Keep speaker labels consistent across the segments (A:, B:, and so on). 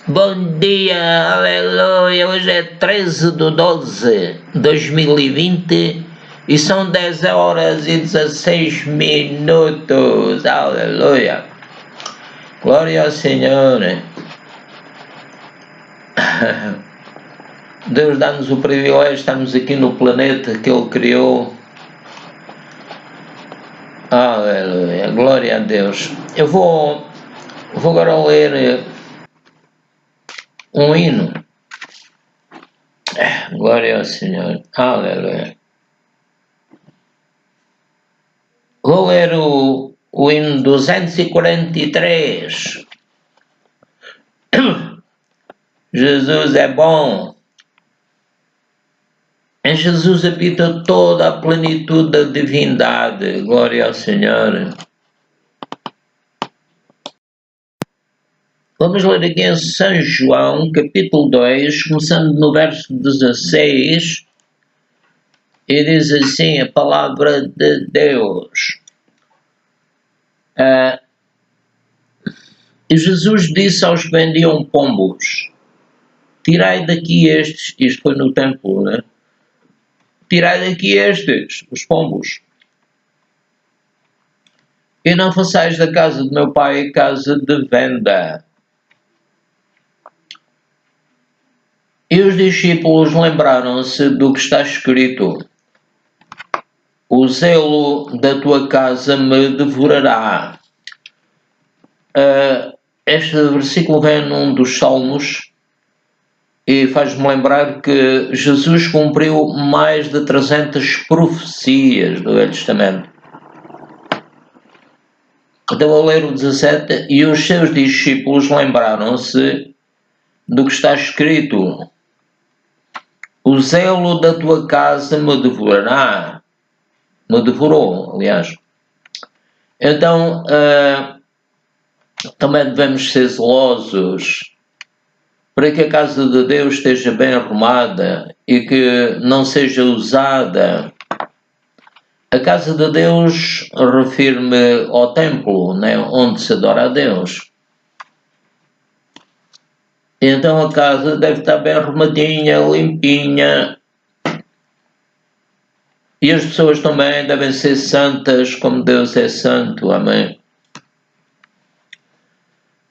A: Bom dia, aleluia, hoje é 13/12/2020 e são 10 horas e 16 minutos, aleluia, glória ao Senhor. Deus dá-nos o privilégio de estarmos aqui no planeta que Ele criou, aleluia, glória a Deus. Eu vou agora ler um hino. Glória ao Senhor. Aleluia. Vou ler o hino 243. Jesus é bom. Em Jesus habita toda a plenitude da divindade. Glória ao Senhor. Vamos ler aqui em São João, capítulo 2, começando no verso 16, e diz assim a palavra de Deus. E Jesus disse aos que vendiam pombos: tirai daqui estes, isto foi no templo, né? Tirai daqui estes, os pombos, e não façais da casa do meu pai casa de venda. E os discípulos lembraram-se do que está escrito: o zelo da tua casa me devorará. Este versículo vem num dos Salmos e faz-me lembrar que Jesus cumpriu mais de 300 profecias do Velho Testamento. Então vou ler o 17. E os seus discípulos lembraram-se do que está escrito: o zelo da tua casa me devorará. Me devorou, aliás. Então, também devemos ser zelosos para que a casa de Deus esteja bem arrumada e que não seja usada. A casa de Deus refere-me ao templo, né, onde se adora a Deus. Então a casa deve estar bem arrumadinha, limpinha. E as pessoas também devem ser santas como Deus é santo. Amém.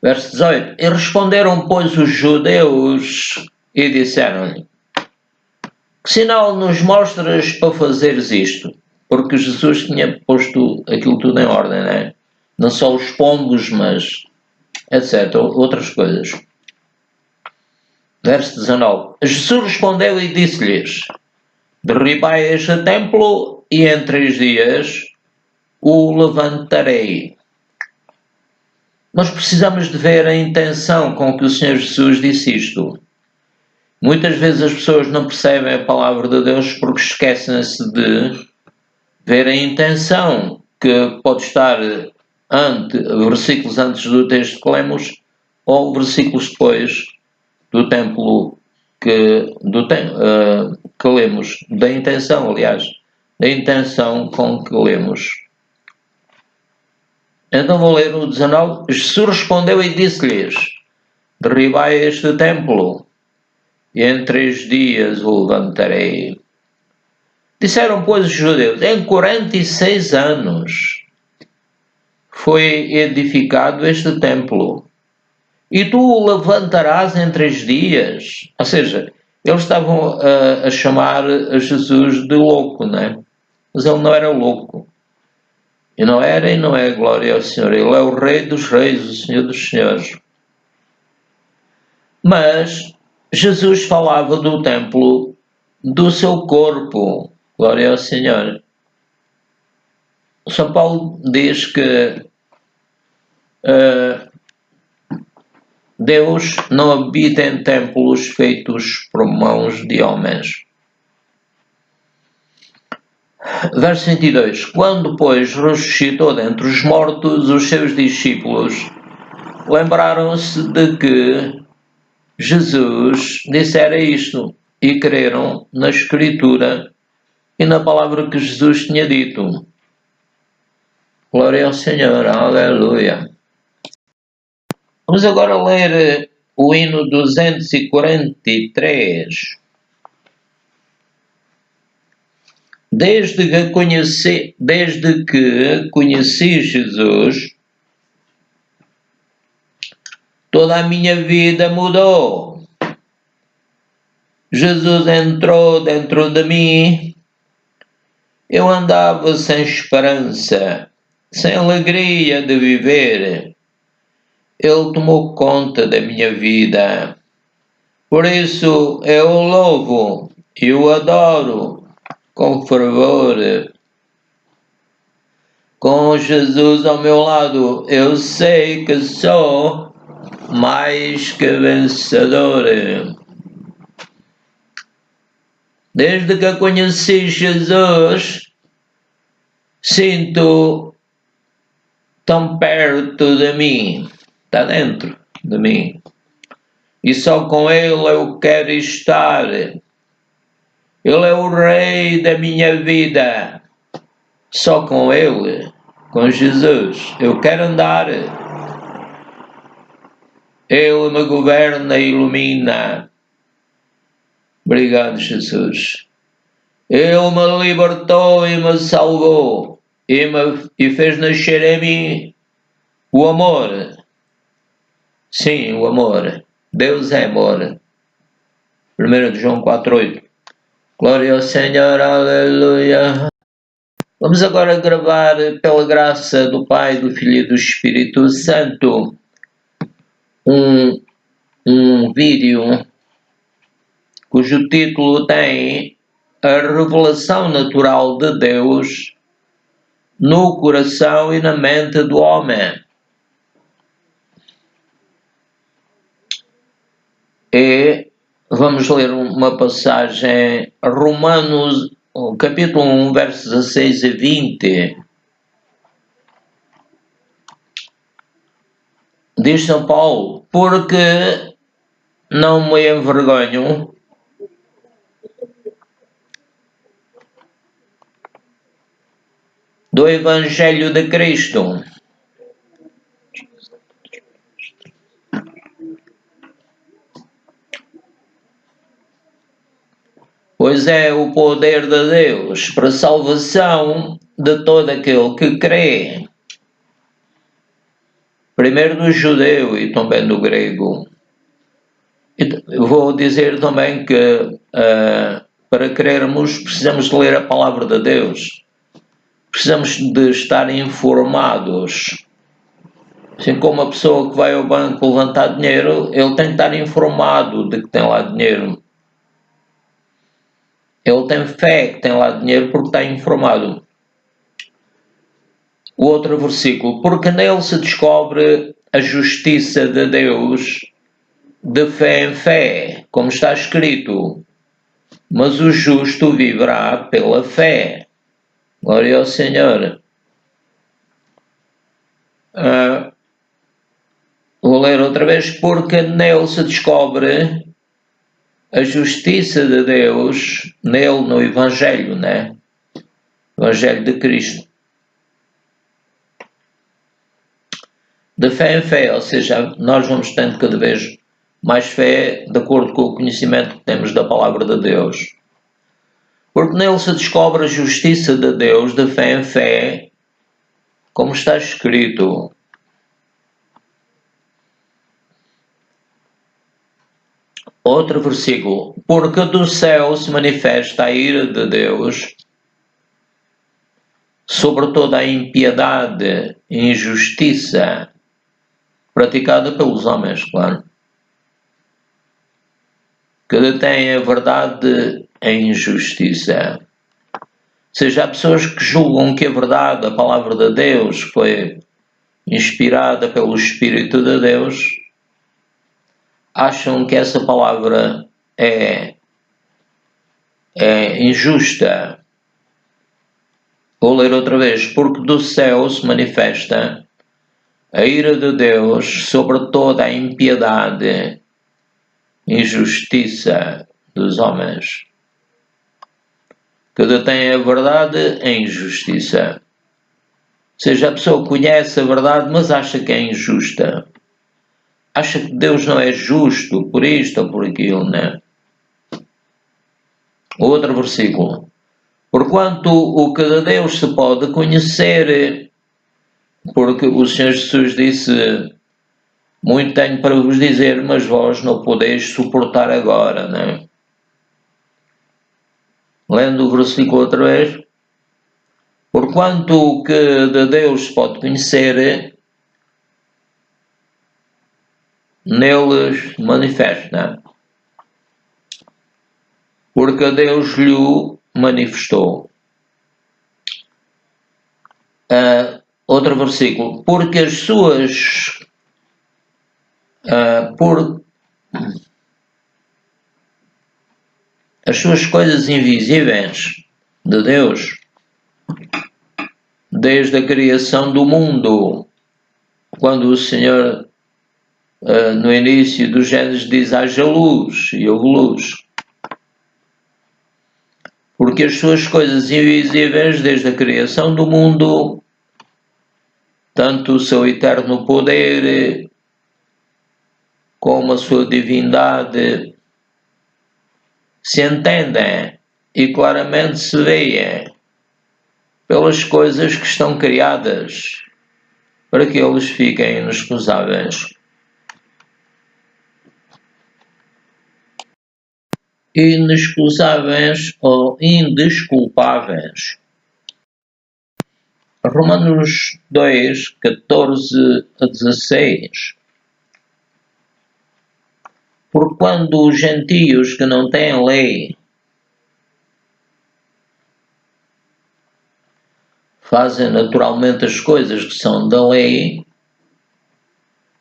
A: Verso 18. E responderam, pois, os judeus e disseram-lhe: que sinal nos mostras para fazeres isto? Porque Jesus tinha posto aquilo tudo em ordem, né? Não só os pombos, mas etc. Outras coisas. Verso 19. Jesus respondeu e disse-lhes: derribai este templo e em 3 dias o levantarei. Nós precisamos de ver a intenção com que o Senhor Jesus disse isto. Muitas vezes as pessoas não percebem a palavra de Deus porque esquecem-se de ver a intenção que pode estar versículos antes do texto que lemos ou versículos depois do templo que lemos, da intenção, aliás, da intenção com que lemos. Então vou ler o 19. Jesus respondeu e disse-lhes: derribai este templo e em 3 dias o levantarei. Disseram, pois, os judeus: em 46 anos foi edificado este templo, e tu o levantarás em 3 dias? Ou seja, eles estavam a chamar a Jesus de louco, né? Mas ele não era louco. E não era e não é, glória ao Senhor. Ele é o Rei dos Reis, o Senhor dos Senhores. Mas Jesus falava do templo do seu corpo, glória ao Senhor. São Paulo diz que Deus não habita em templos feitos por mãos de homens. Verso 22. Quando, pois, ressuscitou dentre os mortos, os seus discípulos lembraram-se de que Jesus dissera isto e creram na Escritura e na palavra que Jesus tinha dito. Glória ao Senhor, aleluia. Vamos agora ler o hino 243. Desde que conheci Jesus, toda a minha vida mudou. Jesus entrou dentro de mim. Eu andava sem esperança, sem alegria de viver. Ele tomou conta da minha vida. Por isso eu o louvo e o adoro com fervor. Com Jesus ao meu lado, eu sei que sou mais que vencedor. Desde que conheci Jesus, sinto tão perto de mim, está dentro de mim. E só com Ele eu quero estar. Ele é o Rei da minha vida. Só com Ele, com Jesus, eu quero andar. Ele me governa e ilumina. Obrigado, Jesus. Ele me libertou e me salvou e fez nascer em mim o amor. Sim, o amor. Deus é amor. 1 João 4:8. Glória ao Senhor, aleluia. Vamos agora gravar, pela graça do Pai, do Filho e do Espírito Santo, um vídeo cujo título tem A Revelação Natural de Deus no Coração e na Mente do Homem. E vamos ler uma passagem, Romanos, capítulo 1, versos 16 a 20. Diz São Paulo: porque não me envergonho do Evangelho de Cristo, pois é o poder de Deus para a salvação de todo aquele que crê, primeiro do judeu e também do grego. Eu vou dizer também que para crermos precisamos de ler a palavra de Deus, precisamos de estar informados. Assim como a pessoa que vai ao banco levantar dinheiro, ele tem que estar informado de que tem lá dinheiro. Ele tem fé que tem lá dinheiro porque está informado. O outro versículo: porque nele se descobre a justiça de Deus de fé em fé, como está escrito, mas o justo viverá pela fé. Glória ao Senhor. Vou ler outra vez: porque nele se descobre a justiça de Deus, nele, no Evangelho, né? Evangelho de Cristo. De fé em fé, ou seja, nós vamos tendo cada vez mais fé de acordo com o conhecimento que temos da palavra de Deus. Porque nele se descobre a justiça de Deus de fé em fé, como está escrito. Outro versículo: porque do céu se manifesta a ira de Deus sobre toda a impiedade e injustiça praticada pelos homens, claro, que detêm a verdade em injustiça. Ou seja, há pessoas que julgam que a verdade, a palavra de Deus, foi inspirada pelo Espírito de Deus, acham que essa palavra é injusta. Vou ler outra vez: porque do céu se manifesta a ira de Deus sobre toda a impiedade e injustiça dos homens, que detêm a verdade em injustiça. Ou seja, a pessoa conhece a verdade, mas acha que é injusta. acha que Deus não é justo por isto ou por aquilo, né? Outro versículo. Porquanto o que de Deus se pode conhecer, porque o Senhor Jesus disse: muito tenho para vos dizer, mas vós não podeis suportar agora, né? Lendo o versículo outra vez. Porquanto o que de Deus se pode conhecer, neles manifesta, porque Deus lhe manifestou. Outro versículo, porque as suas as suas coisas invisíveis de Deus, desde a criação do mundo, quando o Senhor no início do Gênesis diz haja luz e houve luz, porque as suas coisas invisíveis desde a criação do mundo, tanto o seu eterno poder como a sua divindade, se entendem e claramente se veem pelas coisas que estão criadas, para que eles fiquem inexcusáveis. Inexcusáveis ou indesculpáveis. Romanos 2, 14 a 16. Por quando os gentios que não têm lei fazem naturalmente as coisas que são da lei,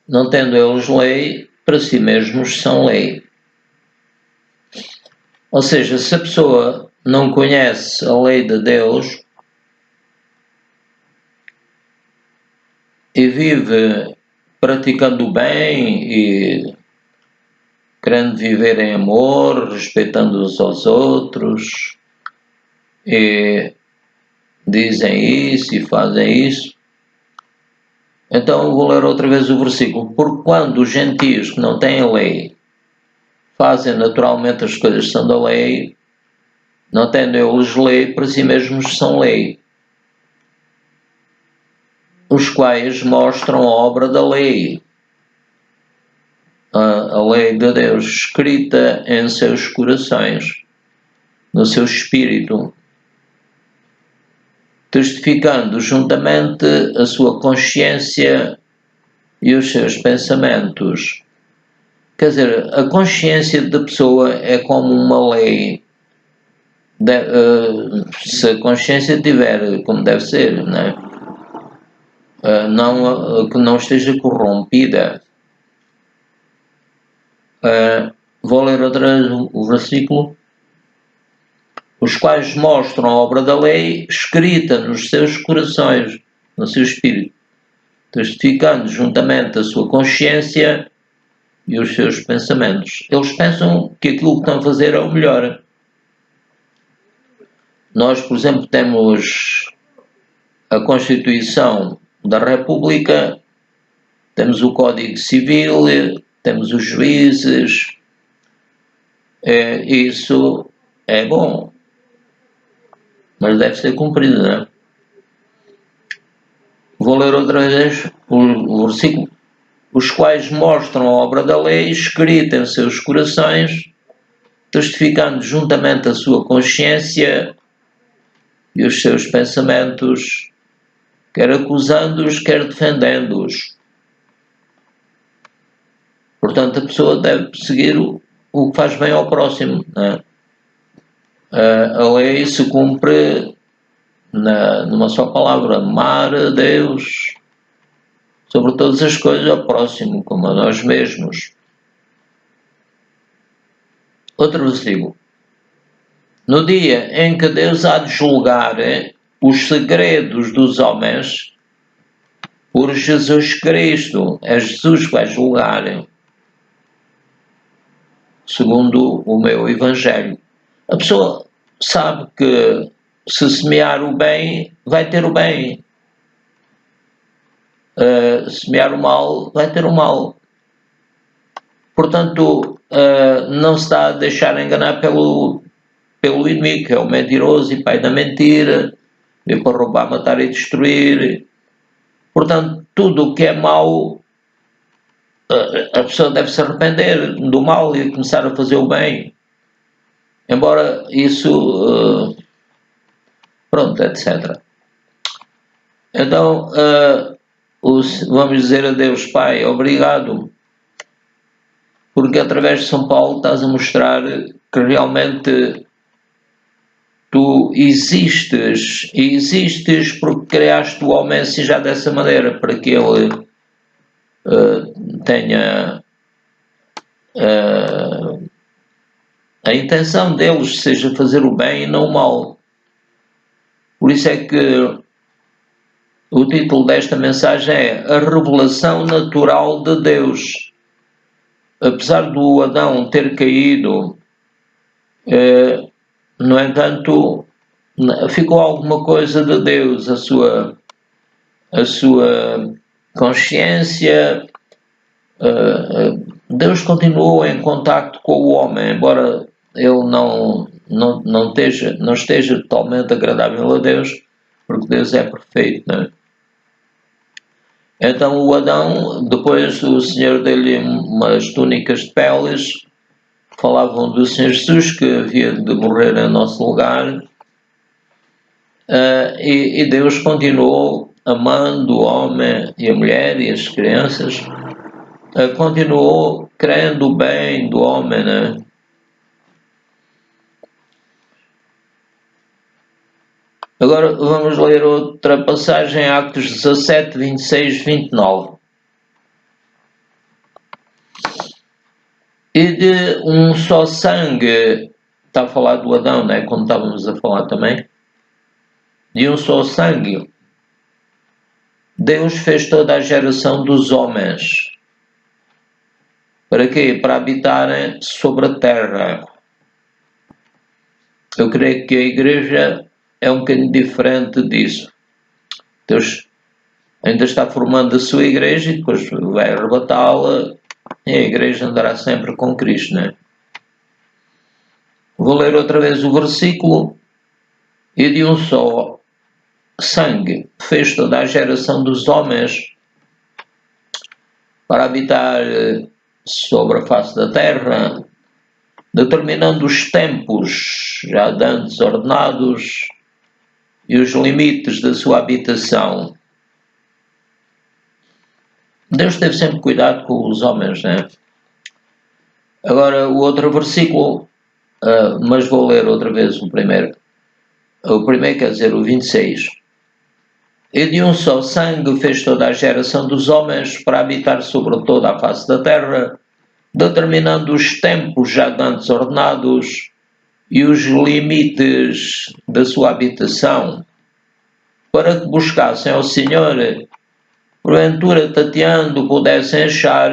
A: não tendo eles lei, para si mesmos são lei. Ou seja, se a pessoa não conhece a lei de Deus e vive praticando o bem e querendo viver em amor, respeitando uns aos outros, e dizem isso e fazem isso, então vou ler outra vez o versículo. Porque quando os gentios que não têm lei fazem naturalmente as coisas que são da lei, não tendo eles lei, para si mesmos são lei, os quais mostram a obra da lei, a lei de Deus escrita em seus corações, no seu espírito, testificando juntamente a sua consciência e os seus pensamentos. Quer dizer, a consciência da pessoa é como uma lei. Se a consciência tiver como deve ser, né? Que não esteja corrompida. Vou ler outra vez o versículo. Os quais mostram a obra da lei escrita nos seus corações, no seu espírito, testificando juntamente a sua consciência e os seus pensamentos. Eles pensam que aquilo que estão a fazer é o melhor. Nós, por exemplo, temos a Constituição da República, temos o Código Civil, temos os juízes. Isso é bom, mas deve ser cumprido, não é? Vou ler outra vez o versículo. Os quais mostram a obra da lei escrita em seus corações, testificando juntamente a sua consciência e os seus pensamentos, quer acusando-os, quer defendendo-os. Portanto, a pessoa deve seguir o que faz bem ao próximo, não é? A lei se cumpre numa só palavra: amar a Deus sobre todas as coisas, ao próximo, como a nós mesmos. Outro versículo. No dia em que Deus há de julgar os segredos dos homens por Jesus Cristo, é Jesus que vai julgar, segundo o meu Evangelho. A pessoa sabe que se semear o bem, vai ter o bem. Semear o mal, vai ter o mal. portanto, não se está a deixar enganar pelo inimigo, que é o mentiroso e pai da mentira, veio para roubar, matar e destruir. Portanto, tudo o que é mau, a pessoa deve se arrepender do mal e começar a fazer o bem. Embora isso, pronto, etc. Então, vamos dizer a Deus, Pai, obrigado, porque através de São Paulo estás a mostrar que realmente tu existes, e existes porque criaste o homem assim já dessa maneira, para que ele tenha a intenção deles seja fazer o bem e não o mal. Por isso é que o título desta mensagem é A Revelação Natural de Deus. Apesar do Adão ter caído, no entanto, ficou alguma coisa de Deus, a sua consciência. Deus continuou em contacto com o homem, embora ele não esteja totalmente agradável a Deus, porque Deus é perfeito, não é? Então o Adão, depois o Senhor deu-lhe umas túnicas de peles, falavam do Senhor Jesus que havia de morrer em nosso lugar, e Deus continuou amando o homem e a mulher e as crianças, continuou crendo o bem do homem, né? Agora vamos ler outra passagem, Atos 17, 26, 29. E de um só sangue, está a falar do Adão, né? Como estávamos a falar também, de um só sangue, Deus fez toda a geração dos homens. Para quê? Para habitarem sobre a terra. Eu creio que a igreja é um bocadinho diferente disso. Deus ainda está formando a sua igreja e depois vai arrebatá-la e a igreja andará sempre com Cristo, né? Vou ler outra vez o versículo. E de um só sangue fez toda a geração dos homens para habitar sobre a face da terra, determinando os tempos já dantes ordenados e os limites da sua habitação. Deus teve sempre cuidado com os homens, né? Agora o outro versículo, mas vou ler outra vez o primeiro. O primeiro quer dizer o 26. E de um só sangue fez toda a geração dos homens para habitar sobre toda a face da terra, determinando os tempos já dantes ordenados e os limites da sua habitação, para que buscassem ao Senhor, porventura tateando pudessem achar,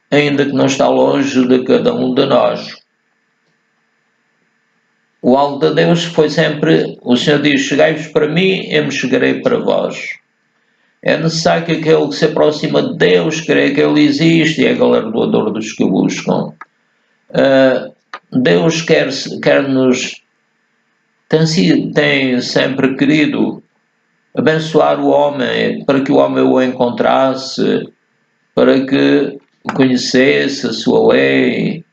A: ainda que não está longe de cada um de nós. O alvo de Deus foi sempre, o Senhor diz, chegai-vos para mim, eu me chegarei para vós. É necessário que aquele que se aproxima de Deus creia que Ele existe e é galardoador dos que o buscam. Deus quer-nos, tem sempre querido abençoar o homem, para que o homem o encontrasse, para que conhecesse a sua lei.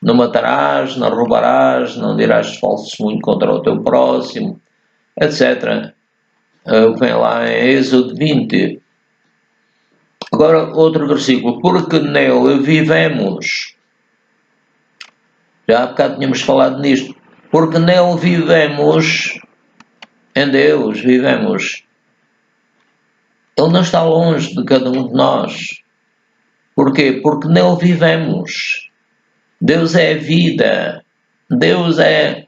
A: Não matarás, não roubarás, não dirás falso testemunho contra o teu próximo, etc. Vem lá em Êxodo 20. Agora outro versículo. Porque nele vivemos. Já há bocado tínhamos falado nisto. Porque nele vivemos, em Deus vivemos. Ele não está longe de cada um de nós. Porquê? Porque nele vivemos. Deus é a vida. Deus é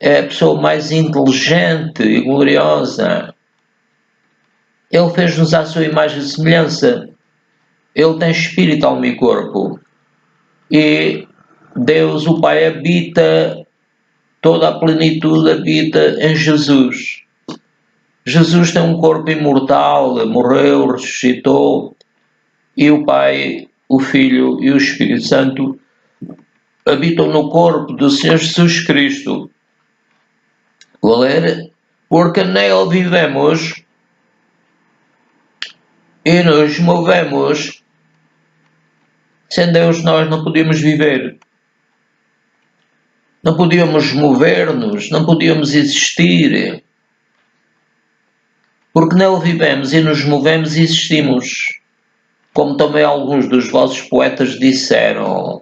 A: a pessoa mais inteligente e gloriosa. Ele fez-nos à sua imagem e semelhança. Ele tem espírito, alma e corpo. E Deus, o Pai, habita, toda a plenitude habita em Jesus. Jesus tem um corpo imortal, morreu, ressuscitou, e o Pai o Filho e o Espírito Santo habitam no corpo do Senhor Jesus Cristo. Vou ler, porque nele vivemos e nos movemos. Sem Deus nós não podíamos viver. Não podíamos mover-nos, não podíamos existir. Porque nele vivemos e nos movemos e existimos. Como também alguns dos vossos poetas disseram,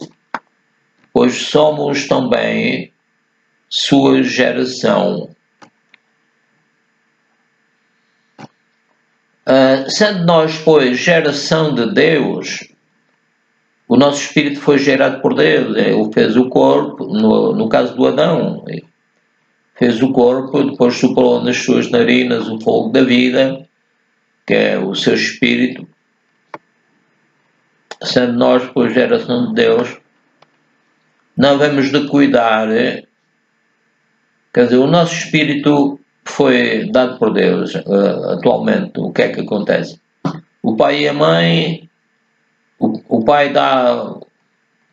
A: pois somos também sua geração. Sendo nós, pois, geração de Deus, o nosso espírito foi gerado por Deus. Ele fez o corpo, no caso do Adão, fez o corpo, depois soprou nas suas narinas o fogo da vida, que é o seu espírito. Sendo nós, pois, geração de Deus, não devemos de cuidar, quer dizer, o nosso espírito foi dado por Deus. Atualmente, o que é que acontece? O pai e a mãe, o pai dá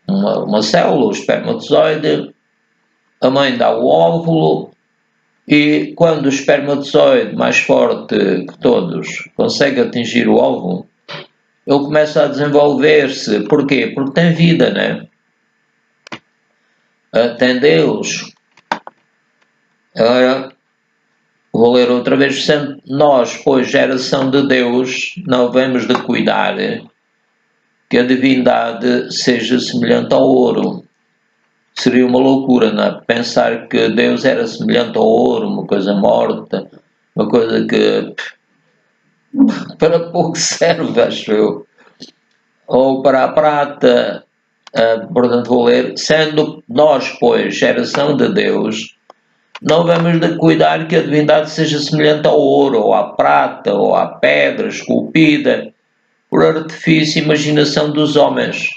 A: uma célula, o espermatozoide, a mãe dá o óvulo, e quando o espermatozoide, mais forte que todos, consegue atingir o óvulo, ele começa a desenvolver-se. Porquê? Porque tem vida, né? Tem Deus. Agora, vou ler outra vez. Sendo nós, pois, geração de Deus, não devemos de cuidar que a divindade seja semelhante ao ouro. Seria uma loucura, não é? Pensar que Deus era semelhante ao ouro, uma coisa morta, uma coisa que para pouco serve, acho eu. Ou para a prata. Portanto, vou ler. Sendo nós, pois, geração de Deus, não devemos de cuidar que a divindade seja semelhante ao ouro, ou à prata, ou à pedra esculpida, por artifício e imaginação dos homens.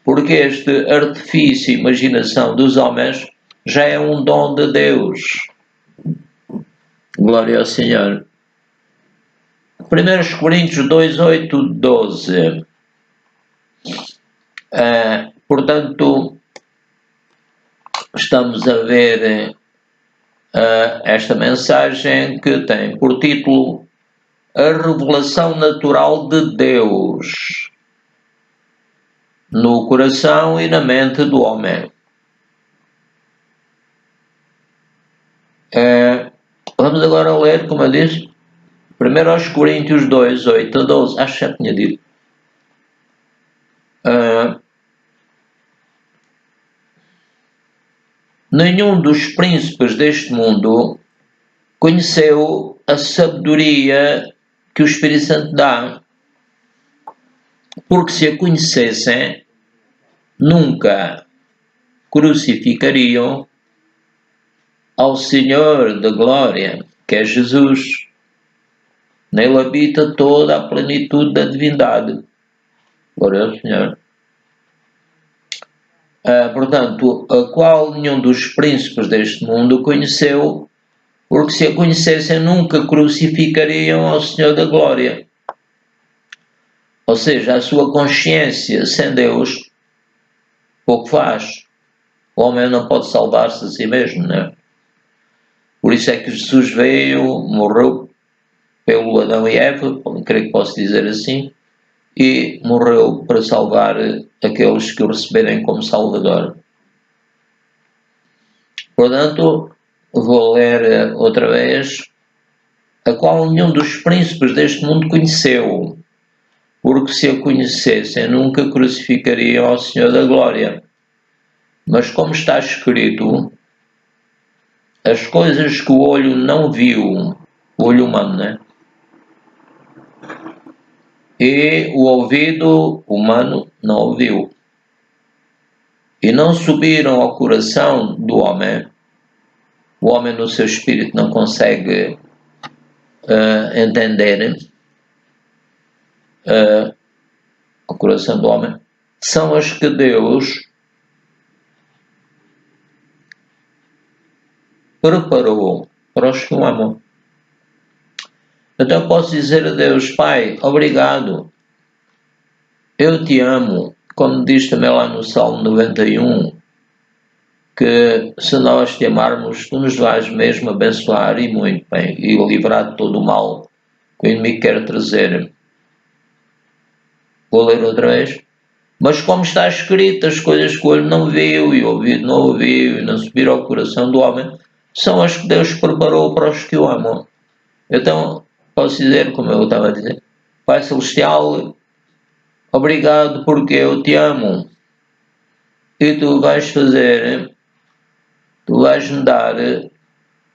A: Porque este artifício e imaginação dos homens já é um dom de Deus. Glória ao Senhor. 1 Coríntios 2, 8, 12. Portanto, estamos a ver esta mensagem que tem por título A Revelação Natural de Deus no coração e na mente do homem. Vamos agora ler, como eu disse, 1 Coríntios 2, 8 a 12. Acho que já tinha dito. Nenhum dos príncipes deste mundo conheceu a sabedoria que o Espírito Santo dá, porque se a conhecessem, nunca crucificariam ao Senhor da glória, que é Jesus. Nele habita toda a plenitude da divindade. Glória ao Senhor. Portanto, a qual nenhum dos príncipes deste mundo conheceu, porque se a conhecessem nunca crucificariam ao Senhor da glória. Ou seja, a sua consciência sem Deus pouco faz. O homem não pode salvar-se a si mesmo, não é? Por isso é que Jesus veio, morreu pelo Adão e Eva, creio que posso dizer assim, e morreu para salvar aqueles que o receberem como Salvador. Portanto, vou ler outra vez, a qual nenhum dos príncipes deste mundo conheceu, porque se a conhecessem nunca crucificariam ao Senhor da glória. Mas como está escrito, as coisas que o olho não viu, o olho humano, né? E o ouvido humano não ouviu, e não subiram ao coração do homem, o homem no seu espírito não consegue entender o coração do homem, são as que Deus preparou para os que o amam. Então posso dizer a Deus: Pai, obrigado, eu te amo, como diz também lá no Salmo 91, que se nós te amarmos, tu nos vais mesmo abençoar e muito bem, e livrar de todo o mal que o inimigo quer trazer. Vou ler outra vez. Mas como está escrito, as coisas que o olho não viu e o ouvido não ouviu e não subiram ao coração do homem, são as que Deus preparou para os que o amam. Então, posso dizer, como eu estava a dizer, Pai Celestial, obrigado porque eu te amo. E tu vais me dar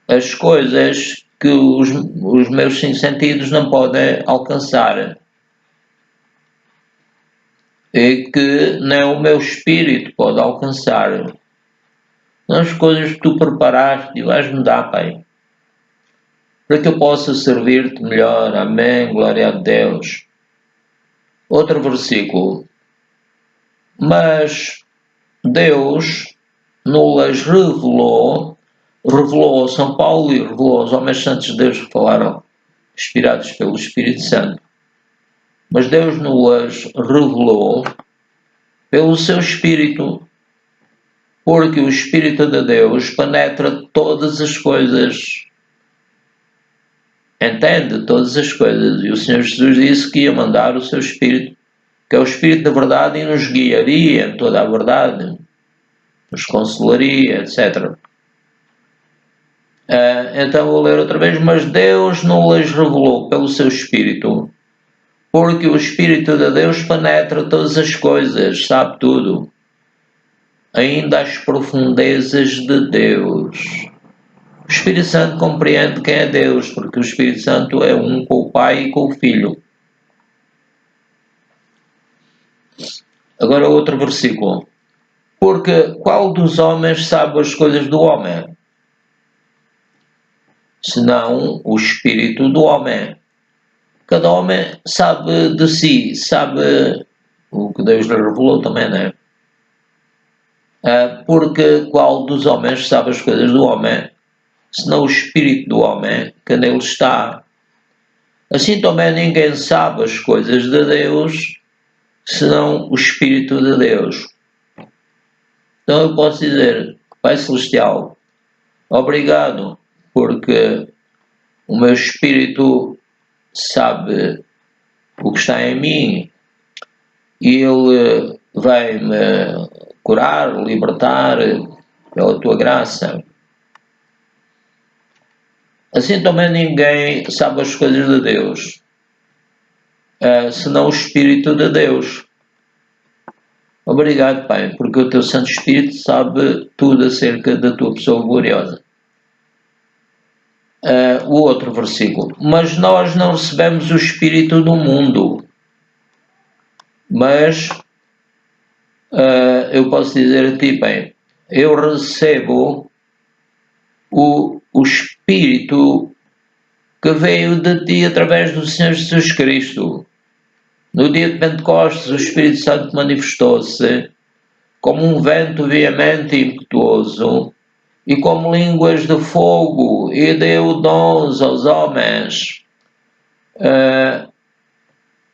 A: as coisas que os meus cinco sentidos não podem alcançar. E que nem o meu espírito pode alcançar. As coisas que tu preparaste e vais-me dar, Pai, para que eu possa servir-te melhor. Amém. Glória a Deus. Outro versículo. Mas Deus nos revelou a São Paulo e revelou aos homens santos de Deus que falaram, inspirados pelo Espírito Santo. Mas Deus nos revelou pelo seu Espírito, porque o Espírito de Deus penetra todas as coisas, entende todas as coisas. E o Senhor Jesus disse que ia mandar o seu Espírito, que é o Espírito da verdade, e nos guiaria em toda a verdade, nos consolaria, etc. Então vou ler outra vez. Mas Deus não lhes revelou pelo seu Espírito, porque o Espírito de Deus penetra todas as coisas, sabe tudo, ainda as profundezas de Deus. O Espírito Santo compreende quem é Deus, porque o Espírito Santo é um com o Pai e com o Filho. Agora outro versículo. Porque qual dos homens sabe as coisas do homem? Senão o Espírito do homem. Cada homem sabe de si, sabe o que Deus lhe revelou também, não é? Porque qual dos homens sabe as coisas do homem, senão o Espírito do homem que nele está? Assim também ninguém sabe as coisas de Deus, senão o Espírito de Deus. Então eu posso dizer, Pai Celestial, obrigado, porque o meu Espírito sabe o que está em mim e ele vai-me curar, libertar pela tua graça. Assim também ninguém sabe as coisas de Deus, senão o Espírito de Deus. Obrigado, Pai, porque o teu Santo Espírito sabe tudo acerca da tua pessoa gloriosa. O outro versículo. Mas nós não recebemos o Espírito do mundo, mas eu posso dizer a ti, bem, eu recebo o Espírito que veio de ti através do Senhor Jesus Cristo. No dia de Pentecostes, o Espírito Santo manifestou-se como um vento veemente e impetuoso e como línguas de fogo, e deu dons aos homens.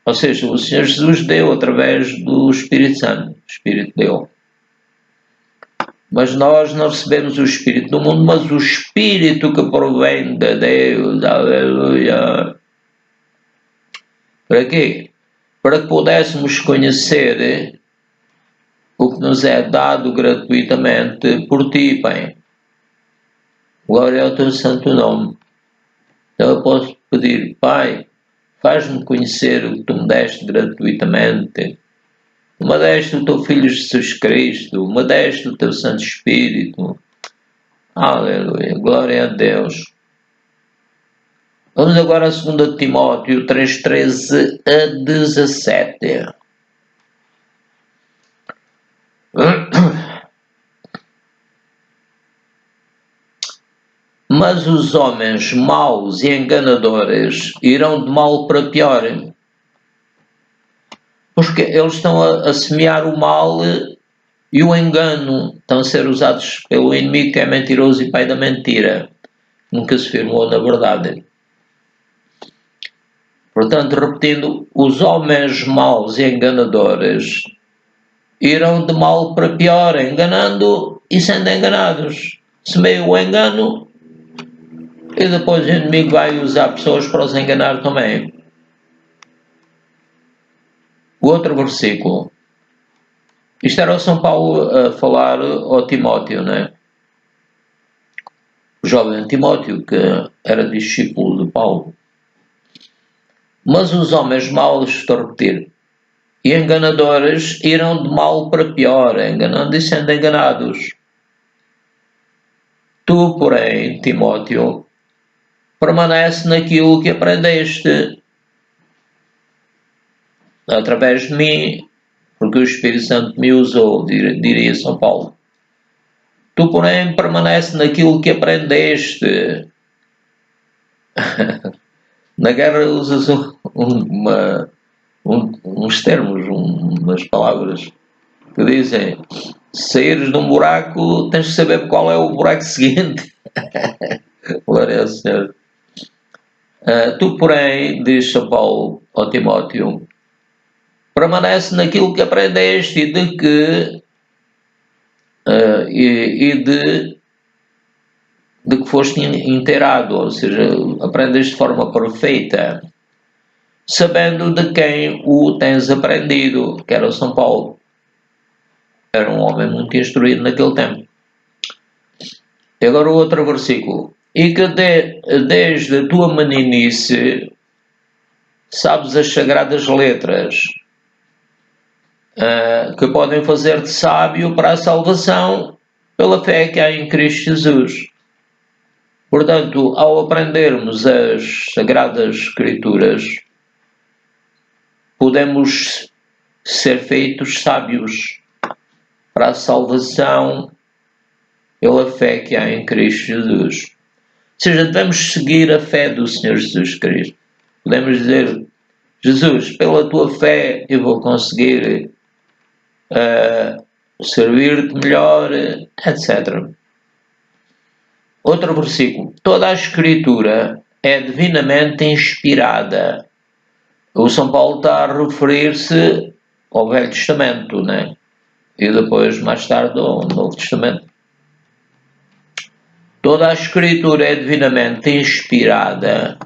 A: Ou seja, o Senhor Jesus deu através do Espírito Santo. O Espírito deu. Mas nós não recebemos o Espírito do mundo, mas o Espírito que provém de Deus. Aleluia. Para quê? Para que pudéssemos conhecer o que nos é dado gratuitamente por ti, Pai. Glória ao teu santo nome. Então eu posso pedir, Pai, faz-me conhecer o que tu me deste gratuitamente. Me deste o teu Filho Jesus Cristo, me deste o teu Santo Espírito. Aleluia, glória a Deus. Vamos agora a 2 Timóteo 3:13 a 17. Mas os homens maus e enganadores irão de mal para pior, porque eles estão a semear o mal e o engano, estão a ser usados pelo inimigo que é mentiroso e pai da mentira, nunca se firmou na verdade. Portanto, repetindo, os homens maus e enganadores irão de mal para pior, enganando e sendo enganados. Semeia o engano e depois o inimigo vai usar pessoas para os enganar também. O outro versículo. Isto era o São Paulo a falar ao Timóteo, né? O jovem Timóteo, que era discípulo de Paulo. Mas os homens maus, estou a repetir, e enganadores irão de mal para pior, enganando e sendo enganados. Tu, porém, Timóteo, permanece naquilo que aprendeste através de mim, porque o Espírito Santo me usou, diria São Paulo. Tu, porém, permanece naquilo que aprendeste. Na guerra usas uns termos, umas palavras que dizem: se saíres de um buraco, tens de saber qual é o buraco seguinte. Glória ao Senhor. Tu, porém, diz São Paulo ao Timóteo, permanece naquilo que aprendeste e de que de que foste inteirado, ou seja, aprendes de forma perfeita, sabendo de quem o tens aprendido, que era o São Paulo. Era um homem muito instruído naquele tempo. E agora o outro versículo. E que desde a tua meninice sabes as sagradas letras, que podem fazer-te sábio para a salvação pela fé que há em Cristo Jesus. Portanto, ao aprendermos as Sagradas Escrituras, podemos ser feitos sábios para a salvação pela fé que há em Cristo Jesus. Ou seja, devemos seguir a fé do Senhor Jesus Cristo. Podemos dizer: Jesus, pela tua fé eu vou conseguir servir-te melhor, etc. Outro versículo. Toda a Escritura é divinamente inspirada. O São Paulo está a referir-se ao Velho Testamento, né? E depois, mais tarde, ao Novo Testamento. Toda a Escritura é divinamente inspirada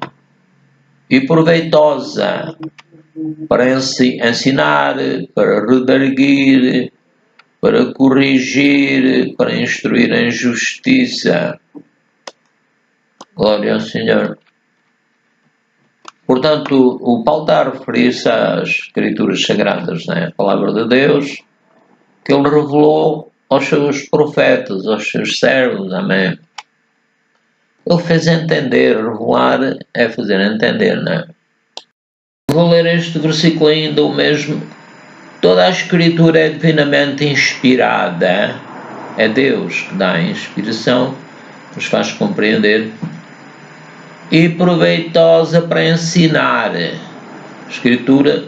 A: e proveitosa para ensinar, para redarguir, para corrigir, para instruir em justiça. Glória ao Senhor. Portanto, o Paulo está a referir-se às Escrituras Sagradas, né? A Palavra de Deus, que ele revelou aos seus profetas, aos seus servos, amém? Ele fez entender, revelar é fazer entender, né? Vou ler este versículo ainda, o mesmo. Toda a Escritura é divinamente inspirada. É Deus que dá a inspiração, nos faz compreender, e proveitosa para ensinar. A Escritura,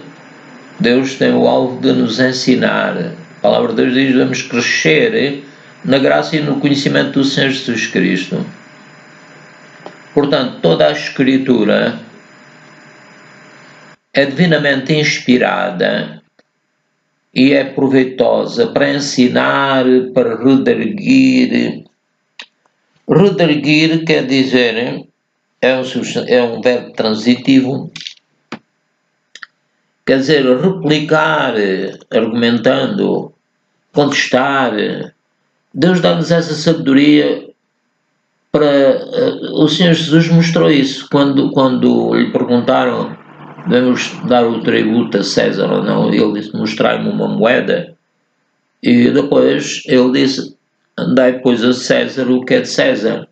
A: Deus tem o alvo de nos ensinar. A palavra de Deus diz que devemos crescer na graça e no conhecimento do Senhor Jesus Cristo. Portanto, toda a Escritura é divinamente inspirada e é proveitosa para ensinar, para redarguir. Redarguir quer dizer, é um verbo transitivo, quer dizer, replicar, argumentando, contestar. Deus dá-nos essa sabedoria para... o Senhor Jesus mostrou isso quando lhe perguntaram: devemos dar o tributo a César ou não? Ele disse: mostrai-me uma moeda. E depois ele disse: dai, pois, a César o que é de César.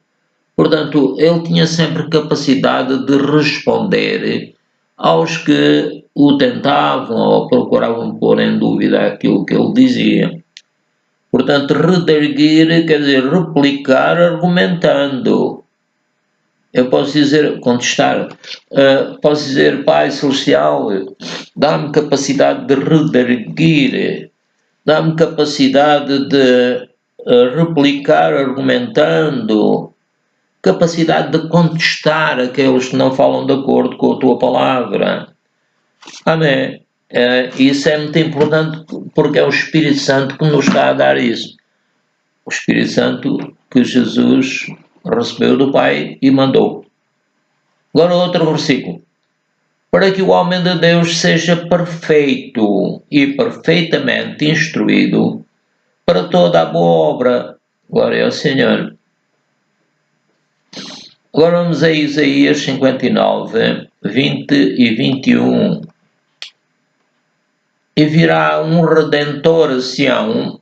A: Portanto, ele tinha sempre capacidade de responder aos que o tentavam ou procuravam pôr em dúvida aquilo que ele dizia. Portanto, redarguir quer dizer replicar argumentando. Eu posso dizer, contestar, posso dizer: Pai Celestial, dá-me capacidade de redarguir, dá-me capacidade de replicar argumentando, capacidade de contestar aqueles que não falam de acordo com a tua palavra. Amém. Isso é muito importante porque é o Espírito Santo que nos está a dar isso. O Espírito Santo que Jesus recebeu do Pai e mandou. Agora outro versículo. Para que o homem de Deus seja perfeito e perfeitamente instruído para toda a boa obra. Glória ao Senhor. Agora vamos a Isaías 59, 20 e 21. E virá um Redentor a Sião.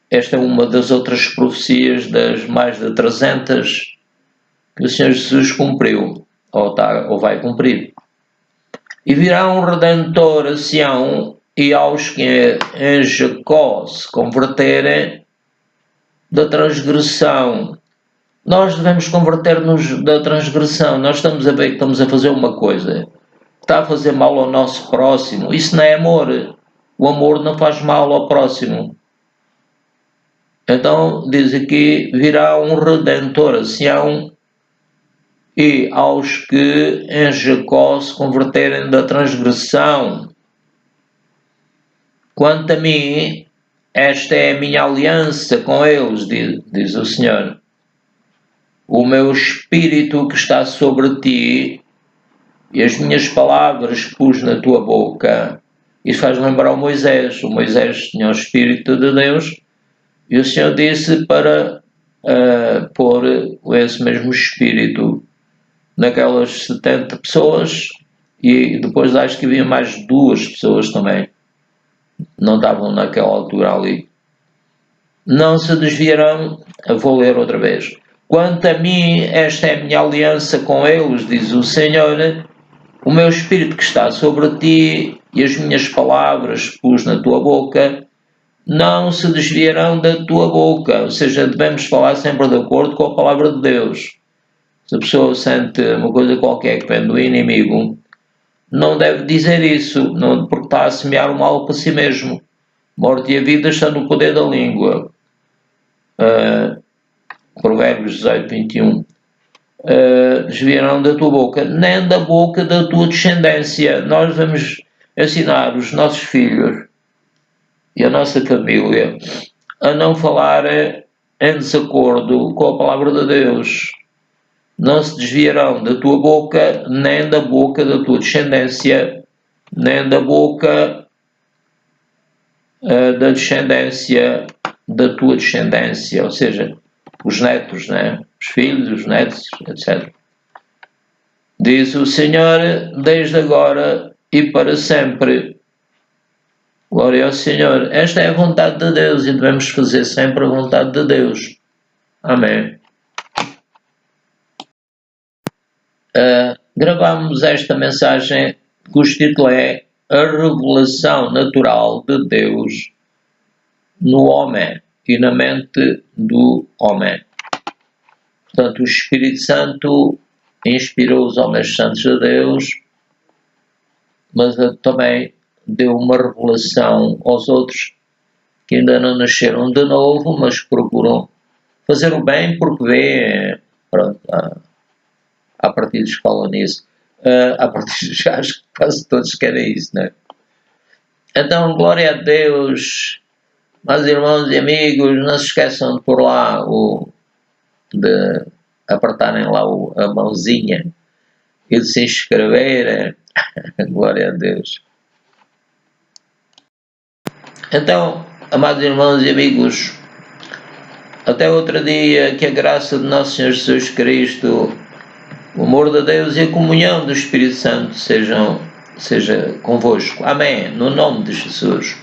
A: Esta é uma das outras profecias das mais de 300 que o Senhor Jesus cumpriu, ou vai cumprir. E virá um Redentor a Sião, e aos que em Jacó se converterem da transgressão. Nós devemos converter-nos da transgressão. Nós estamos a ver que estamos a fazer uma coisa que está a fazer mal ao nosso próximo. Isso não é amor. O amor não faz mal ao próximo. Então, diz aqui, virá um Redentor a Sião, e aos que em Jacó se converterem da transgressão. Quanto a mim, esta é a minha aliança com eles, diz o Senhor. O meu Espírito que está sobre ti e as minhas palavras pus na tua boca. Isso faz lembrar o Moisés. O Moisés tinha o Espírito de Deus e o Senhor disse para pôr esse mesmo Espírito naquelas 70 pessoas, e depois acho que havia mais 2 pessoas também. Não estavam naquela altura ali. Não se desviarão, vou ler outra vez. Quanto a mim, esta é a minha aliança com eles, diz o Senhor. O meu Espírito que está sobre ti e as minhas palavras pus na tua boca, não se desviarão da tua boca. Ou seja, devemos falar sempre de acordo com a palavra de Deus. Se a pessoa sente uma coisa qualquer que vem do inimigo, não deve dizer isso, não, porque está a semear o mal para si mesmo. Morte e a vida estão no poder da língua. Provérbios 18, 21. Desviarão da tua boca, nem da boca da tua descendência. Nós vamos ensinar os nossos filhos e a nossa família a não falar em desacordo com a palavra de Deus. Não se desviarão da tua boca, nem da boca da tua descendência, nem da boca da descendência da tua descendência, ou seja, os netos, né? Os filhos, os netos, etc. Diz o Senhor, desde agora e para sempre. Glória ao Senhor. Esta é a vontade de Deus e devemos fazer sempre a vontade de Deus. Amém. Gravamos esta mensagem cujo título é A Revelação Natural de Deus no Homem e na mente do homem. Portanto, o Espírito Santo inspirou os homens santos de Deus, mas também deu uma revelação aos outros que ainda não nasceram de novo, mas procuram fazer o bem porque vêem. Pronto, há partidos que falam nisso. Há partidos que acho que quase todos querem isso, não é? Então, glória a Deus, meus irmãos e amigos, não se esqueçam de pôr lá de apertarem lá a mãozinha e de se inscreverem. Glória a Deus. Então, amados irmãos e amigos, até outro dia, que a graça de nosso Senhor Jesus Cristo, o amor de Deus e a comunhão do Espírito Santo seja convosco. Amém. No nome de Jesus.